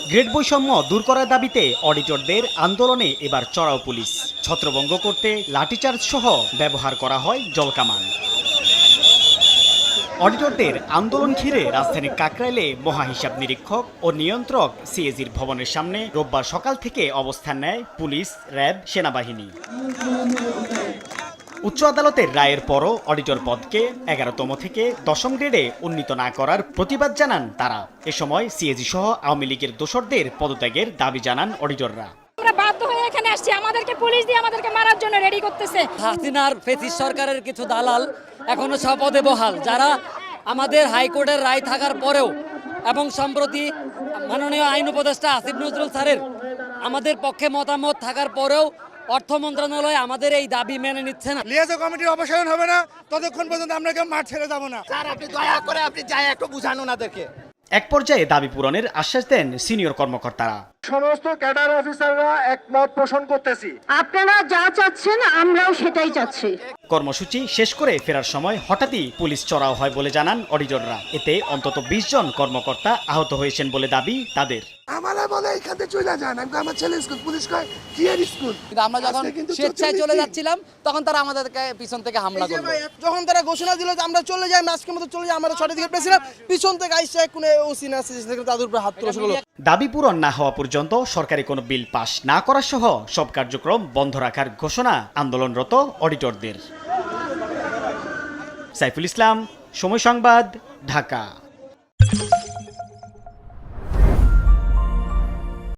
Grade বৈষম্য দূর করার দাবিতে অডিটরদের আন্দোলনে এবার চড়াও পুলিশ। ছত্রভঙ্গ করতে লাঠিচার্জ সহ ব্যবহার করা হয় জলকামান। অডিটরদের আন্দোলন ঘিরে রাজধানীর কাকরাইলে মহাহিসাব নিরীক্ষক ও নিয়ন্ত্রক সিএজির ভবনের সামনে রোববার সকাল থেকে অবস্থান নেয় পুলিশ, র্যাব, সেনাবাহিনী। উচ্চ আদালতের রায়ের পরও অডিটর পদকে 11তম থেকে 10ম গ্রেডে উন্নীত না করার প্রতিবাদ জানান তারা। এ সময় সিএজি সহ আওয়ামী লীগের দোসরদের পদত্যাগের দাবি জানান অডিটররা। আমরা বাধ্য হয়ে এখানে আসছি, আমাদেরকে পুলিশ দিয়ে আমাদেরকে মারার জন্য রেডি করতেছে। হাসিনার ফ্যাসিস্ট সরকারের কিছু দালাল এখনো স্বপদে বহাল, যারা আমাদের হাইকোর্টের রায় থাকার পরেও এবং সম্প্রতি মাননীয় আইন উপদেষ্টা আসিফ নজরুল স্যারের আমাদের পক্ষে মতামত থাকার পরেও অর্থ মন্ত্রণালয় আমাদের এই দাবি মেনে নিচ্ছে না। লিয়াজো কমিটির অপসারণ হবে না ততক্ষণ পর্যন্ত আমরা কেউ মাঠ ছেড়ে যাব না। স্যার, আপনি দয়া করে আপনি যাই একটু বুঝান ওনাদেরকে। এক পর্যায়ে দাবি পূরণের আশ্বাস দেন সিনিয়র কর্মকর্তারা। সমস্ত ক্যাডার অফিসাররা একমত পোষণ করতেছি। আপনারা যা চাচ্ছেন আমরাও সেটাই চাচ্ছি। কর্মসূচি শেষ করে ফেরার সময় হঠাৎই পুলিশ চড়াও হয় বলে জানান অডিটররা। এতে অন্তত 20 জন কর্মকর্তা আহত হয়েছেন বলে দাবি তাদের। আমারা বলে এখান থেকে চলে যান, আমার ছেলে স্কুল, পুলিশ কয় কি এর স্কুল। কিন্তু আমরা যখন স্বেচ্ছায় চলে যাচ্ছিলাম তখন তারা আমাদেরকে পিছন থেকে হামলা করলো। যখন তারা ঘোষণা দিল যে আমরা চলে যাই, আজকের মতো চলে যাই, আমরা 6টার দিকে পেয়েছিলাম, পিছন থেকে আইসা কোনো ওসি না তাদের উপরে হাত তোলা শুরু হলো। দাবি পূরণ না হওয়া পর্যন্ত সরকারি কোনো বিল পাস না করা সহ সব কার্যক্রম বন্ধ রাখার ঘোষণা আন্দোলনরত অডিটরদের। সাইফুল ইসলাম, সময় সংবাদ, ঢাকা।